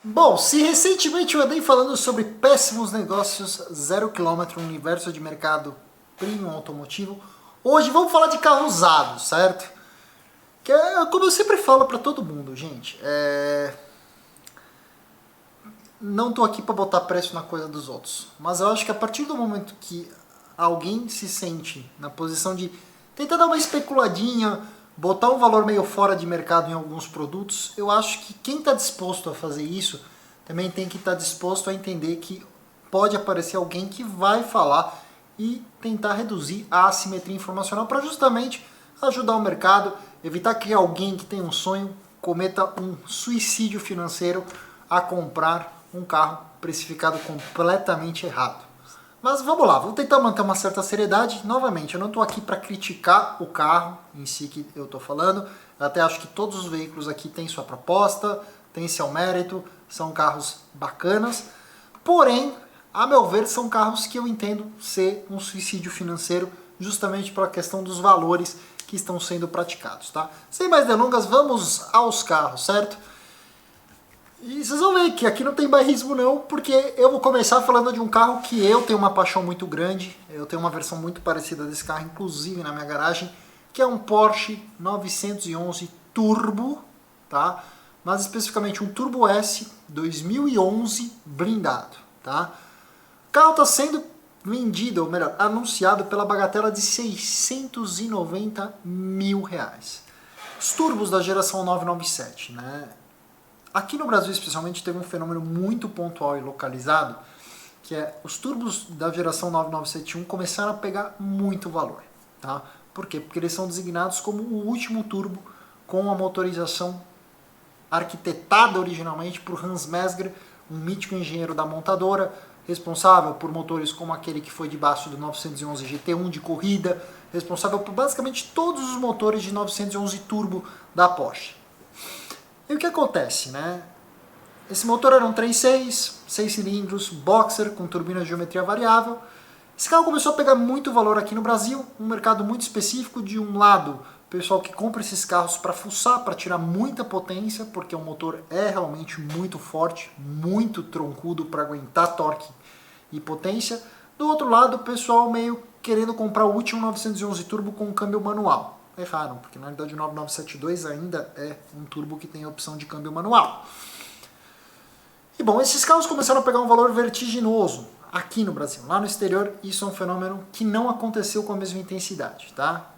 Bom, se recentemente eu andei falando sobre péssimos negócios 0 km no universo de mercado premium automotivo, hoje vamos falar de carro usado, certo? Que é como eu sempre falo para todo mundo, gente. Não tô aqui para botar preço na coisa dos outros, mas eu acho que a partir do momento que alguém se sente na posição de tentar dar uma especuladinha, botar um valor meio fora de mercado em alguns produtos, eu acho que quem está disposto a fazer isso também tem que estar disposto a entender que pode aparecer alguém que vai falar e tentar reduzir a assimetria informacional para justamente ajudar o mercado, evitar que alguém que tem um sonho cometa um suicídio financeiro a comprar um carro precificado completamente errado. Mas vamos lá, vou tentar manter uma certa seriedade. Novamente, eu não estou aqui para criticar o carro em si que eu estou falando. Eu até acho que todos os veículos aqui têm sua proposta, têm seu mérito, são carros bacanas. Porém, a meu ver, são carros que eu entendo ser um suicídio financeiro justamente pela questão dos valores que estão sendo praticados, tá? Sem mais delongas, vamos aos carros, certo? E vocês vão ver que aqui não tem bairrismo não, porque eu vou começar falando de um carro que eu tenho uma paixão muito grande. Eu tenho uma versão muito parecida desse carro, inclusive na minha garagem, que é um Porsche 911 Turbo, tá? Mas especificamente um Turbo S 2011 blindado, tá? O carro está sendo vendido, ou melhor, anunciado pela bagatela de R$690 mil. Os turbos da geração 997, né? Aqui no Brasil, especialmente, teve um fenômeno muito pontual e localizado, que é os turbos da geração 9971 começaram a pegar muito valor. Tá? Por quê? Porque eles são designados como o último turbo com a motorização arquitetada originalmente por Hans Mesger, um mítico engenheiro da montadora, responsável por motores como aquele que foi debaixo do 911 GT1 de corrida, responsável por basicamente todos os motores de 911 turbo da Porsche. E o que acontece, né? Esse motor era um 3.6, 6 cilindros, boxer, com turbina de geometria variável. Esse carro começou a pegar muito valor aqui no Brasil, um mercado muito específico. De um lado, pessoal que compra esses carros para fuçar, para tirar muita potência, porque o motor é realmente muito forte, muito troncudo para aguentar torque e potência. Do outro lado, o pessoal meio querendo comprar o último 911 Turbo com câmbio manual. Erraram, porque na realidade o 9972 ainda é um turbo que tem a opção de câmbio manual. E bom, esses carros começaram a pegar um valor vertiginoso aqui no Brasil. Lá no exterior, isso é um fenômeno que não aconteceu com a mesma intensidade, tá?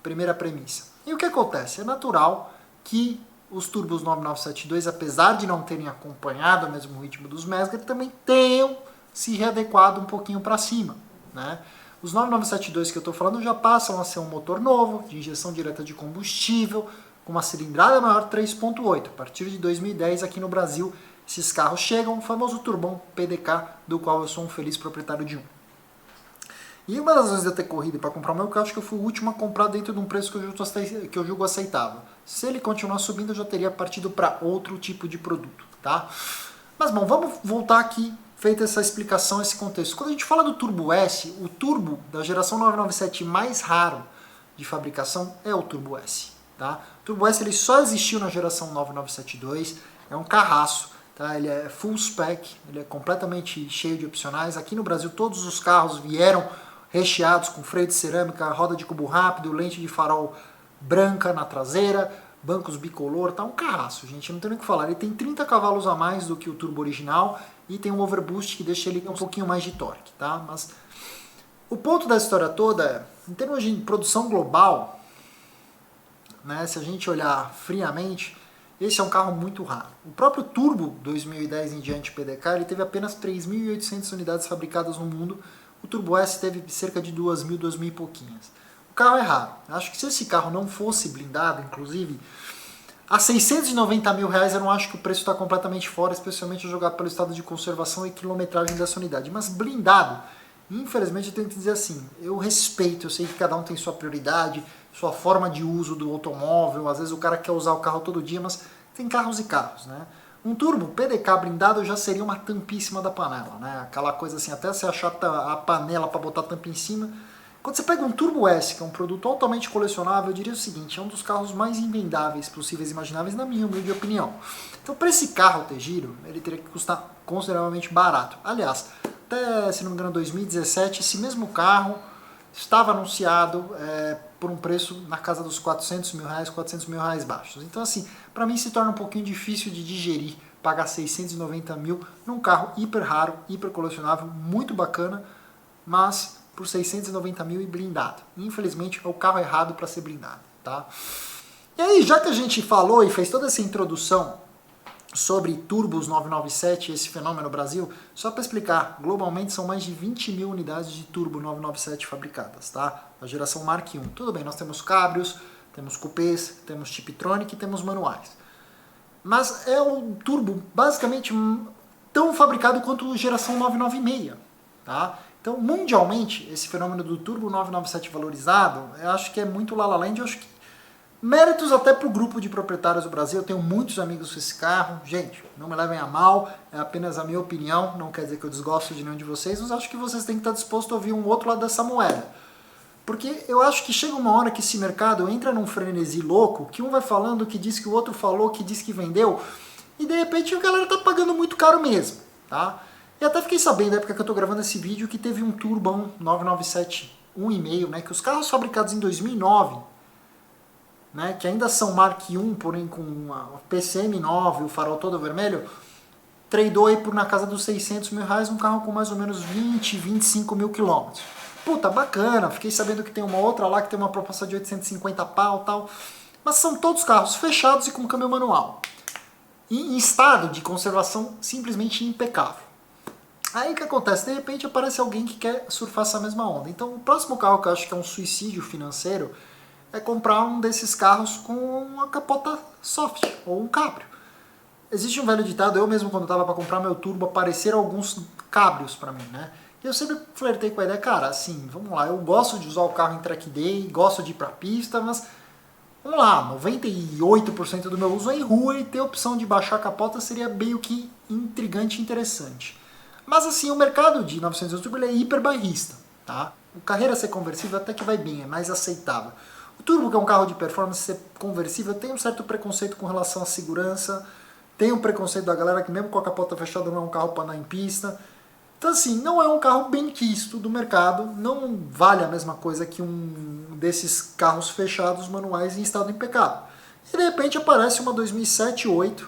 Primeira premissa. E o que acontece? É natural que os turbos 9972, apesar de não terem acompanhado o mesmo ritmo dos Mesger, também tenham se readequado um pouquinho para cima, né? Os 9972 que eu estou falando já passam a ser um motor novo, de injeção direta de combustível, com uma cilindrada maior 3.8. A partir de 2010, aqui no Brasil, esses carros chegam, o famoso turbão PDK, do qual eu sou um feliz proprietário de um. E uma das vezes de eu ter corrido para comprar o meu carro, acho que eu fui o último a comprar dentro de um preço que eu julgo aceitável. Se ele continuar subindo, eu já teria partido para outro tipo de produto, tá? Mas bom, vamos voltar aqui. Feita essa explicação, esse contexto. Quando a gente fala do Turbo S, o turbo da geração 997 mais raro de fabricação é o Turbo S. Tá? O Turbo S ele só existiu na geração 9972, é um carraço, tá? Ele é full spec, ele é completamente cheio de opcionais. Aqui no Brasil todos os carros vieram recheados com freio de cerâmica, roda de cubo rápido, lente de farol branca na traseira, bancos bicolor, tá um carraço, gente, não tem nem o que falar. Ele tem 30 cavalos a mais do que o turbo original e tem um overboost que deixa ele um pouquinho mais de torque, tá? Mas o ponto da história toda é, em termos de produção global, né, se a gente olhar friamente, esse é um carro muito raro. O próprio Turbo 2010 em diante PDK, ele teve apenas 3.800 unidades fabricadas no mundo. O Turbo S teve cerca de 2.000, 2.000 e pouquinhas. O carro é raro. Acho que se esse carro não fosse blindado, inclusive, a R$690 mil eu não acho que o preço está completamente fora, especialmente jogar pelo estado de conservação e quilometragem dessa unidade. Mas blindado, infelizmente eu tenho que dizer assim, eu respeito, eu sei que cada um tem sua prioridade, sua forma de uso do automóvel, às vezes o cara quer usar o carro todo dia, mas tem carros e carros, né? Um turbo PDK blindado já seria uma tampíssima da panela, né? Aquela coisa assim, até você achar a panela para botar a tampa em cima, Quando você pega um Turbo S, que é um produto altamente colecionável, eu diria o seguinte, é um dos carros mais invendáveis possíveis e imagináveis, na minha humilde opinião. Então, para esse carro ter giro, ele teria que custar consideravelmente barato. Aliás, até, se não me engano, 2017, esse mesmo carro estava anunciado por um preço na casa dos 400 mil reais, 400 mil reais baixos. Então, assim, para mim se torna um pouquinho difícil de digerir pagar 690 mil num carro hiper raro, hiper colecionável, muito bacana, mas por 690 mil e blindado. Infelizmente é o carro errado para ser blindado, tá? E aí, já que a gente falou e fez toda essa introdução sobre turbos 997, esse fenômeno no Brasil, só para explicar, globalmente são mais de 20 mil unidades de turbo 997 fabricadas, tá? A geração Mark I. Tudo bem, nós temos cabrios, temos cupês, temos Tiptronic e temos manuais. Mas é um turbo basicamente tão fabricado quanto a geração 996, tá? Então, mundialmente, esse fenômeno do turbo 997 valorizado, eu acho que é muito La La Land, eu acho que méritos até para o grupo de proprietários do Brasil, eu tenho muitos amigos com esse carro, gente, não me levem a mal, é apenas a minha opinião, não quer dizer que eu desgosto de nenhum de vocês, mas acho que vocês têm que estar dispostos a ouvir um outro lado dessa moeda. Porque eu acho que chega uma hora que esse mercado entra num frenesi louco, que um vai falando, que diz que o outro falou, que diz que vendeu, e de repente a galera tá pagando muito caro mesmo, tá? E até fiquei sabendo, na época que eu tô gravando esse vídeo, que teve um turbão 997 1.5, né, que os carros fabricados em 2009, né, que ainda são Mark I, porém com a PCM 9, o farol todo vermelho, tradou aí por na casa dos 600 mil reais, um carro com mais ou menos 20, 25 mil quilômetros. Puta, bacana, fiquei sabendo que tem uma outra lá que tem uma proposta de 850 pau e tal, mas são todos carros fechados e com câmbio manual, em estado de conservação simplesmente impecável. Aí o que acontece? De repente aparece alguém que quer surfar essa mesma onda. Então o próximo carro que eu acho que é um suicídio financeiro é comprar um desses carros com uma capota soft, ou um cabrio. Existe um velho ditado, eu mesmo quando estava para comprar meu turbo, apareceram alguns cabrios para mim, né? E eu sempre flertei com a ideia, cara, assim, vamos lá, eu gosto de usar o carro em track day, gosto de ir pra pista, mas vamos lá, 98% do meu uso é em rua e ter a opção de baixar a capota seria meio que intrigante e interessante. Mas assim, o mercado de 900 turbo ele é hiper bairrista, tá? O Carreira ser conversível até que vai bem, é mais aceitável. O Turbo, que é um carro de performance, ser conversível, tem um certo preconceito com relação à segurança, tem um preconceito da galera que mesmo com a capota fechada não é um carro para andar em pista. Então assim, não é um carro bem quisto do mercado, não vale a mesma coisa que um desses carros fechados manuais em estado impecável. E de repente aparece uma 2007-8,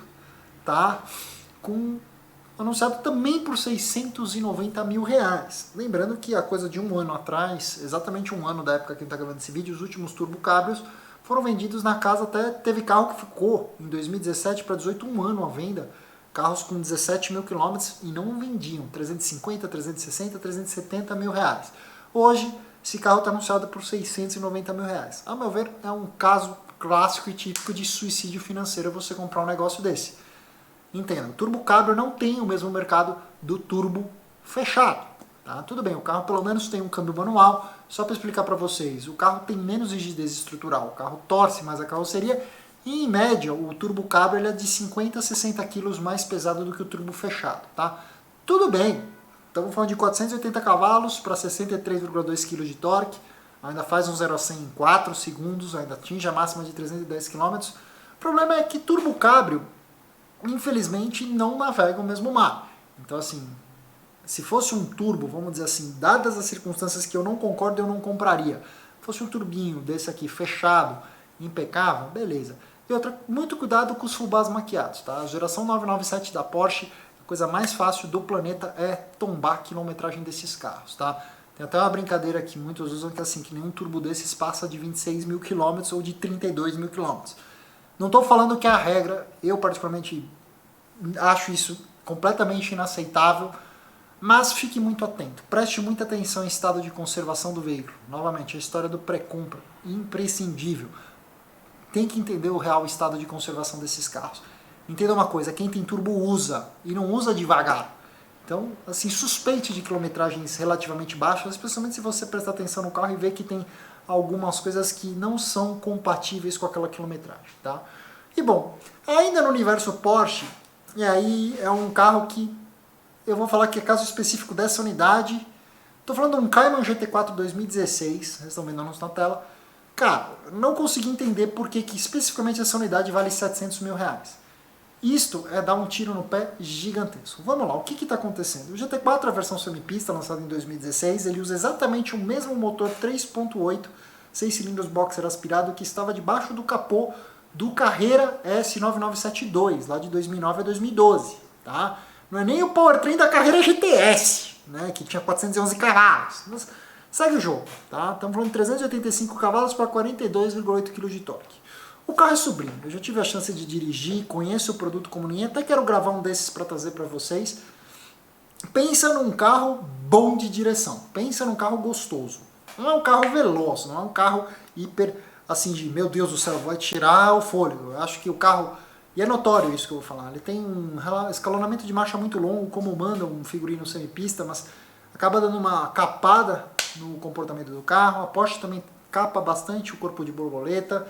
tá? Com anunciado também por 690 mil reais. Lembrando que a coisa de um ano atrás, exatamente um ano da época que a gente está gravando esse vídeo, os últimos turbo cabrios foram vendidos na casa, até teve carro que ficou em 2017 para 18 um ano à venda, carros com 17 mil quilômetros e não vendiam, 350, 360, 370 mil reais. Hoje, esse carro está anunciado por 690 mil reais. A meu ver, é um caso clássico e típico de suicídio financeiro você comprar um negócio desse. Entenda, o turbo cabrio não tem o mesmo mercado do turbo fechado. Tá? Tudo bem, o carro pelo menos tem um câmbio manual. Só para explicar para vocês, o carro tem menos rigidez estrutural, o carro torce mais a carroceria e em média o turbo cabrio ele é de 50 a 60 kg mais pesado do que o turbo fechado. Tá? Tudo bem, estamos falando de 480 cavalos para 63,2 kg de torque, ainda faz um 0 a 100 em 4 segundos, ainda atinge a máxima de 310 km. O problema é que turbo cabrio infelizmente não navega o mesmo mar. Então assim, se fosse um turbo, vamos dizer assim, dadas as circunstâncias que eu não concordo, eu não compraria. Fosse um turbinho desse aqui, fechado, impecável, beleza. E outra, muito cuidado com os fubás maquiados, tá? A geração 997 da Porsche, a coisa mais fácil do planeta é tombar a quilometragem desses carros, tá? Tem até uma brincadeira que muitos usam que assim, que nenhum turbo desses passa de 26 mil quilômetros ou de 32 mil quilômetros. Não estou falando que é a regra, eu particularmente acho isso completamente inaceitável, mas fique muito atento, preste muita atenção em estado de conservação do veículo. Novamente, a história do pré-compra, imprescindível. Tem que entender o real estado de conservação desses carros. Entenda uma coisa, quem tem turbo usa, e não usa devagar. Então, assim, suspeite de quilometragens relativamente baixas, especialmente se você prestar atenção no carro e ver que tem algumas coisas que não são compatíveis com aquela quilometragem, tá? E bom, ainda no universo Porsche, e aí é um carro que eu vou falar que é caso específico dessa unidade, Tô falando de um Cayman GT4 2016, vocês estão vendo anúncio na tela. Cara, não consegui entender por que especificamente essa unidade vale 700 mil reais. Isto é dar um tiro no pé gigantesco. Vamos lá, o que está acontecendo? O GT4, a versão semipista, lançada em 2016, ele usa exatamente o mesmo motor 3.8, 6 cilindros boxer aspirado, que estava debaixo do capô do Carrera S9972, lá de 2009 a 2012. Tá? Não é nem o powertrain da Carrera GTS, né, que tinha 411 cavalos. Mas segue o jogo. Tá? Estamos falando de 385 cavalos para 42,8 kg de torque. O carro é sublime, eu já tive a chance de dirigir, conheço o produto como ninguém, até quero gravar um desses para trazer para vocês. Pensa num carro bom de direção, pensa num carro gostoso. Não é um carro veloz, não é um carro hiper, assim, de meu Deus do céu, vai tirar o fôlego. Eu acho que o carro, e é notório isso que eu vou falar, ele tem um escalonamento de marcha muito longo, como manda um figurino semipista, mas acaba dando uma capada no comportamento do carro. A Porsche também capa bastante o corpo de borboleta.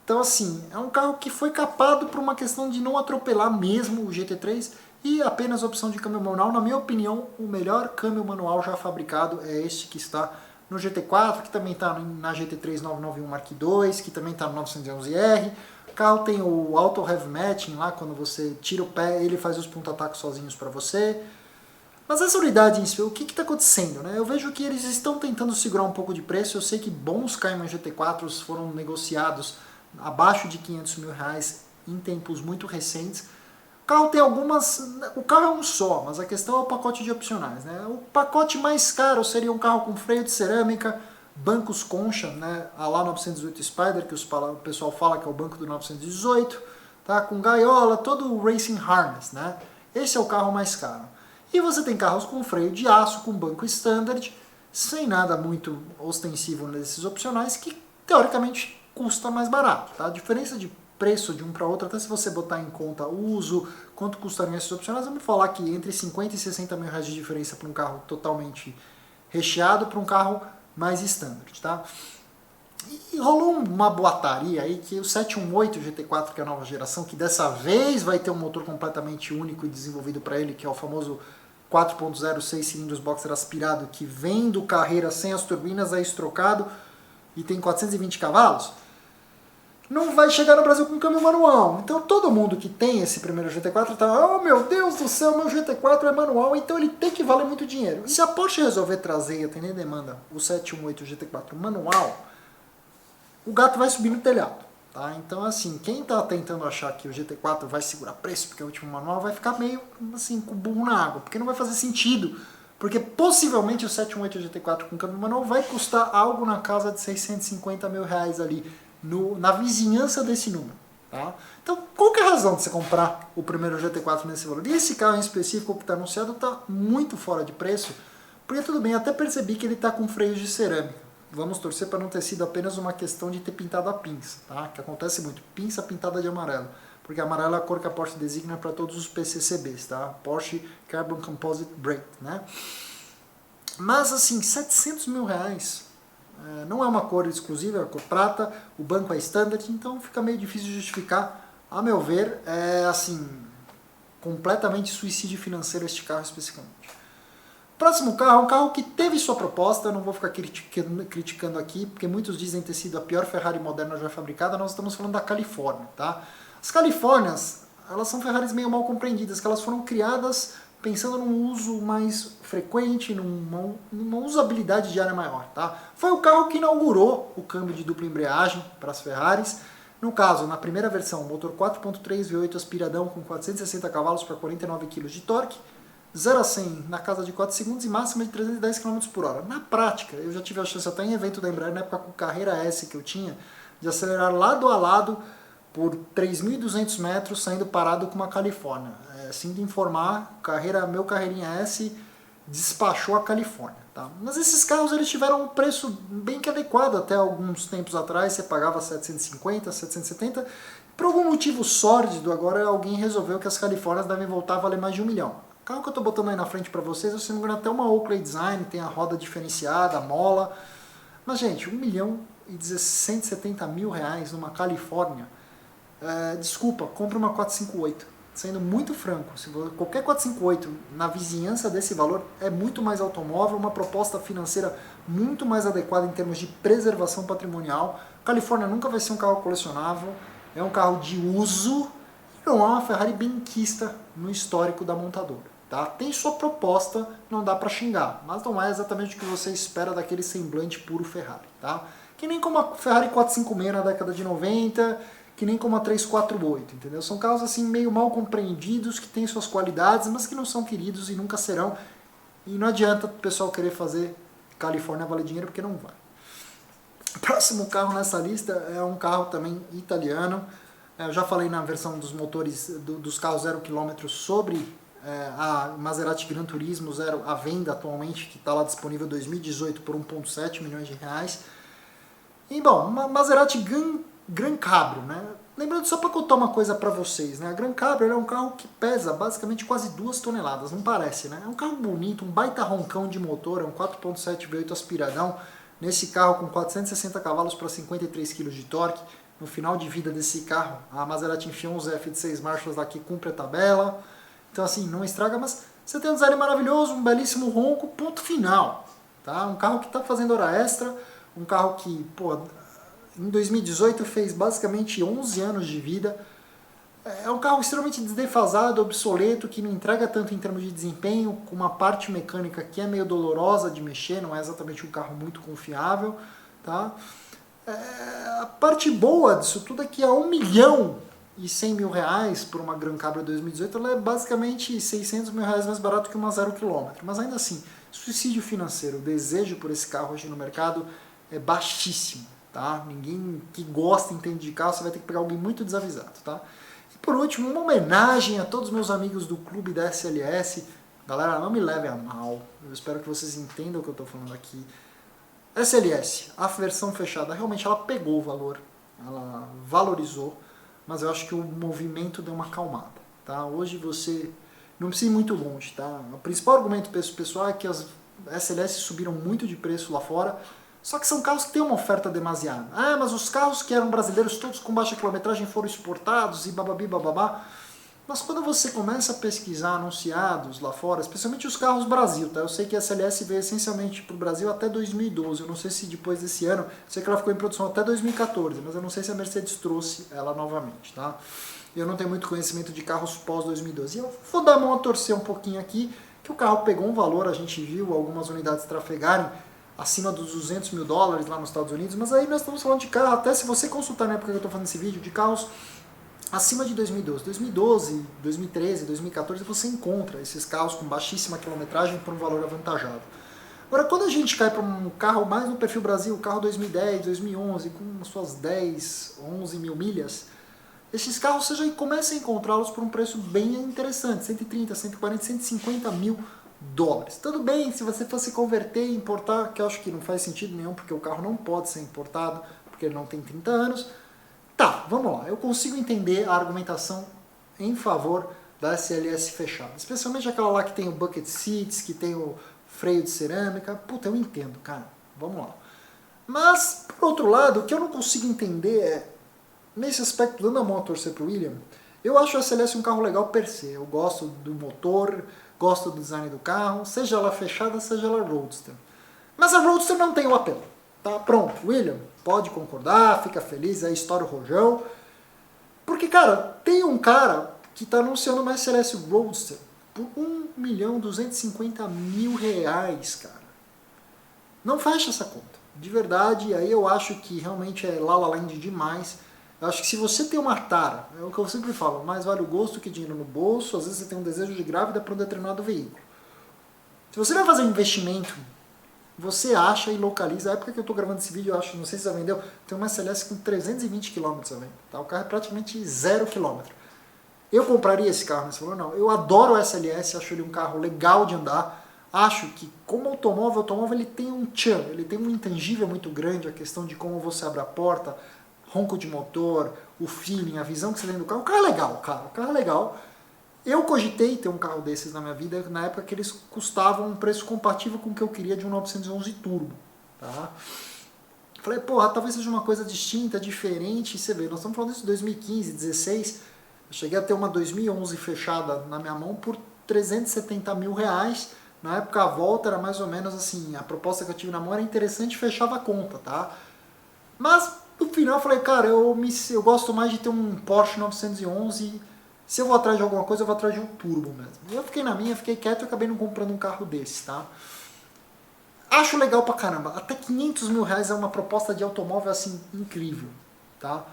Então, assim, é um carro que foi capado por uma questão de não atropelar mesmo o GT3 e apenas a opção de câmbio manual. Na minha opinião, o melhor câmbio manual já fabricado é este que está no GT4, que também está na GT3 991 Mark II, que também está no 911R. O carro tem o Auto Heavy Matching lá, quando você tira o pé, ele faz os ponta-atacos sozinhos para você. Mas essa unidade em si, o que está acontecendo? Né? Eu vejo que eles estão tentando segurar um pouco de preço. Eu sei que bons Cayman GT4s foram negociados abaixo de 500 mil reais em tempos muito recentes. O carro tem algumas... O carro é um só, mas a questão é o pacote de opcionais. Né? O pacote mais caro seria um carro com freio de cerâmica, bancos concha, né? A lá 918 Spider, que o pessoal fala que é o banco do 918, tá? Com gaiola, todo o racing harness. Né? Esse é o carro mais caro. E você tem carros com freio de aço, com banco standard, sem nada muito ostensivo nesses opcionais, que teoricamente custa mais barato. Tá? A diferença de preço de um para outro, até se você botar em conta o uso, quanto custariam esses opcionais, vamos falar que entre 50 e 60 mil reais de diferença para um carro totalmente recheado para um carro mais standard. Tá? E rolou uma boataria aí que o 718 GT4, que é a nova geração, que dessa vez vai ter um motor completamente único e desenvolvido para ele, que é o famoso 4.0 6 cilindros boxer aspirado, que vem do Carrera sem as turbinas, é estrocado e tem 420 cavalos, não vai chegar no Brasil com câmbio manual. Então todo mundo que tem esse primeiro GT4 tá, oh meu Deus do céu, meu GT4 é manual, então ele tem que valer muito dinheiro. E se a Porsche resolver trazer e atender demanda o 718 GT4 manual, o gato vai subir no telhado. Tá? Então assim, quem está tentando achar que o GT4 vai segurar preço porque é o último manual, vai ficar meio assim, com o burro na água, porque não vai fazer sentido. Porque possivelmente o 718 GT4 com câmbio manual vai custar algo na casa de 650 mil reais ali, na vizinhança desse número. Tá? Então, qual que é a razão de você comprar o primeiro GT4 nesse valor? E esse carro em específico que está anunciado está muito fora de preço, porque tudo bem, até percebi que ele está com freios de cerâmica. Vamos torcer para não ter sido apenas uma questão de ter pintado a pinça, tá? Que acontece muito, pinça pintada de amarelo. Porque amarelo é a cor que a Porsche designa para todos os PCCBs, tá? Porsche Carbon Composite Brake, né? Mas assim, 700 mil reais, não é uma cor exclusiva, é a cor prata, o banco é standard, então fica meio difícil de justificar. A meu ver, é assim, completamente suicídio financeiro este carro especificamente. Próximo carro é um carro que teve sua proposta, eu não vou ficar criticando aqui, porque muitos dizem ter sido a pior Ferrari moderna já fabricada, nós estamos falando da Califórnia, tá? As Califórnias, elas são Ferraris meio mal compreendidas, que elas foram criadas pensando num uso mais frequente, numa usabilidade diária maior. Tá? Foi o carro que inaugurou o câmbio de dupla embreagem para as Ferraris. No caso, na primeira versão, motor 4.3 V8 aspiradão com 460 cavalos para 49 kg de torque, 0 a 100 na casa de 4 segundos e máxima de 310 km por hora. Na prática, eu já tive a chance até em evento da Embraer, na época com o Carrera S que eu tinha, de acelerar lado a lado por 3.200 metros, saindo parado com uma Califórnia. Sinto informar, meu Carreirinha S despachou a Califórnia. Tá? Mas esses carros eles tiveram um preço bem que adequado até alguns tempos atrás, você pagava 750, 770. Por algum motivo sórdido, agora alguém resolveu que as Califórnias devem voltar a valer mais de 1 milhão. O carro que eu estou botando aí na frente para vocês, eu se não me engano, até uma Oakley Design, tem a roda diferenciada, a mola. Mas gente, 1 milhão e 170 mil reais numa Califórnia, desculpa, compra uma 458. sendo muito franco, se qualquer 458 na vizinhança desse valor é muito mais automóvel, uma proposta financeira muito mais adequada em termos de preservação patrimonial. Califórnia nunca vai ser um carro colecionável, é um carro de uso e não é uma Ferrari benquista no histórico da montadora. Tá? Tem sua proposta, não dá para xingar, mas não é exatamente o que você espera daquele semblante puro Ferrari. Tá? Que nem como a Ferrari 456 na década de 90, que nem como a 348, entendeu? São carros assim meio mal compreendidos, que têm suas qualidades, mas que não são queridos e nunca serão. E não adianta o pessoal querer fazer Califórnia valer dinheiro, porque não vai. O próximo carro nessa lista é um carro também italiano. Eu já falei na versão dos motores dos carros 0 km sobre a Maserati Gran Turismo Zero à venda atualmente, que está lá disponível em 2018 por 1,7 milhões de reais. E bom, uma Maserati Gran Cabrio, né? Lembrando só para contar uma coisa para vocês, né? A Gran Cabrio é um carro que pesa basicamente quase 2 toneladas, não parece, né? É um carro bonito, um baita roncão de motor, é um 4.7 V8 aspiradão. Nesse carro com 460 cavalos para 53 kg de torque. No final de vida desse carro, a Maserati enfiou um ZF de 6 marchas lá que cumpre a tabela. Então assim, não estraga, mas você tem um design maravilhoso, um belíssimo ronco, ponto final. Tá? Um carro que está fazendo hora extra, um carro que, pô, em 2018 fez basicamente 11 anos de vida. É um carro extremamente desdefasado, obsoleto, que não entrega tanto em termos de desempenho, com uma parte mecânica que é meio dolorosa de mexer, não é exatamente um carro muito confiável. Tá? A parte boa disso tudo é que a 1.100.000 reais por uma Gran Cabrio 2018, ela é basicamente 600 mil reais mais barato que uma 0 km. Mas ainda assim, suicídio financeiro, o desejo por esse carro hoje no mercado é baixíssimo. Tá? Ninguém que gosta e entende de carro, você vai ter que pegar alguém muito desavisado. Tá? E por último, uma homenagem a todos os meus amigos do clube da SLS. Galera, não me levem a mal, eu espero que vocês entendam o que eu estou falando aqui. SLS, a versão fechada, realmente ela pegou o valor, ela valorizou, mas eu acho que o movimento deu uma acalmada. Tá? Hoje você não precisa ir muito longe. Tá? O principal argumento pessoal é que as SLS subiram muito de preço lá fora, só que são carros que têm uma oferta demasiada. Ah, mas os carros que eram brasileiros todos com baixa quilometragem foram exportados e bababi bababá. Mas quando você começa a pesquisar anunciados lá fora, especialmente os carros Brasil, tá? Eu sei que a SLS veio essencialmente para o Brasil até 2012, eu não sei se depois desse ano, eu sei que ela ficou em produção até 2014, mas eu não sei se a Mercedes trouxe ela novamente, tá? Eu não tenho muito conhecimento de carros pós 2012. E eu vou dar a mão a torcer um pouquinho aqui, que o carro pegou um valor, a gente viu algumas unidades trafegarem acima dos 200 mil dólares lá nos Estados Unidos, mas aí nós estamos falando de carro, até se você consultar na época que eu estou fazendo esse vídeo, de carros acima de 2012. 2012, 2013, 2014, você encontra esses carros com baixíssima quilometragem por um valor avantajado. Agora, quando a gente cai para um carro mais no perfil Brasil, carro 2010, 2011, com suas 10, 11 mil milhas, esses carros você já começa a encontrá-los por um preço bem interessante, 130, 140, 150 mil dólares. Tudo bem, se você fosse converter e importar, que eu acho que não faz sentido nenhum, porque o carro não pode ser importado, porque ele não tem 30 anos. Tá, vamos lá. Eu consigo entender a argumentação em favor da SLS fechada. Especialmente aquela lá que tem o bucket seats, que tem o freio de cerâmica. Puta, eu entendo, cara. Vamos lá. Mas, por outro lado, o que eu não consigo entender é, nesse aspecto, dando a mão a torcer pro William, eu acho a SLS um carro legal per se. Eu gosto do motor, gosto do design do carro, seja ela fechada, seja ela Roadster. Mas a Roadster não tem o apelo. Tá, pronto, William, pode concordar, fica feliz, aí estoura o rojão. Porque, cara, tem um cara que está anunciando uma SLS Roadster por 1.250.000 reais, cara. Não fecha essa conta. De verdade, aí eu acho que realmente é La La Land demais. Eu acho que se você tem uma tara, é o que eu sempre falo, mais vale o gosto que dinheiro no bolso, às vezes você tem um desejo de grávida para um determinado veículo. Se você vai fazer um investimento, você acha e localiza, a época que eu estou gravando esse vídeo, eu acho, não sei se já vendeu, tem uma SLS com 320 km a venda. Tá? O carro é praticamente 0 km. Eu compraria esse carro nesse valor? Não. Eu adoro o SLS, acho ele um carro legal de andar. Acho que, como automóvel, ele tem um tchan, ele tem um intangível muito grande, a questão de como você abre a porta, ronco de motor, o feeling, a visão que você tem do carro. O carro é legal, cara. O carro é legal. Eu cogitei ter um carro desses na minha vida na época que eles custavam um preço compatível com o que eu queria de um 911 Turbo. Tá? Falei, porra, talvez seja uma coisa distinta, diferente. Você vê, nós estamos falando isso de 2015, 2016. Eu cheguei a ter uma 2011 fechada na minha mão por 370 mil reais. Na época a volta era mais ou menos assim, a proposta que eu tive na mão era interessante, fechava a conta, tá? Mas no final eu falei, cara, eu gosto mais de ter um Porsche 911. Se eu vou atrás de alguma coisa, eu vou atrás de um turbo mesmo. Eu fiquei na minha, fiquei quieto e acabei não comprando um carro desse, tá? Acho legal pra caramba. Até 500 mil reais é uma proposta de automóvel assim incrível, tá?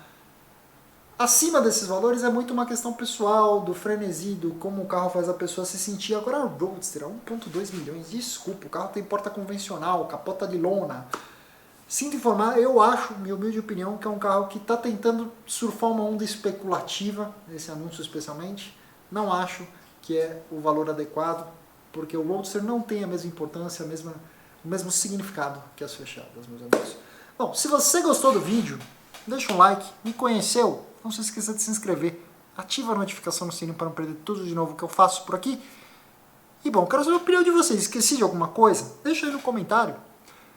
Acima desses valores é muito uma questão pessoal, do frenesi, do como o carro faz a pessoa se sentir. Agora o Roadster é 1,2 milhões, desculpa, o carro tem porta convencional, capota de lona. Sinto informar, eu acho, minha humilde opinião, que é um carro que está tentando surfar uma onda especulativa, esse anúncio especialmente. Não acho que é o valor adequado, porque o Roadster não tem a mesma importância, o mesmo significado que as fechadas, meus amigos. Bom, se você gostou do vídeo, deixa um like, me conheceu, não se esqueça de se inscrever, ativa a notificação no sininho para não perder tudo de novo que eu faço por aqui. E bom, quero saber a opinião de vocês, esqueci de alguma coisa? Deixa aí no comentário.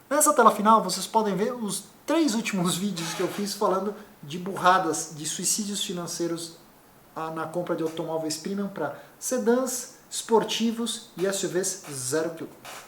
Nessa tela final vocês podem ver os 3 últimos vídeos que eu fiz falando de burradas, de suicídios financeiros na compra de automóveis premium para sedãs, esportivos e SUVs 0 km.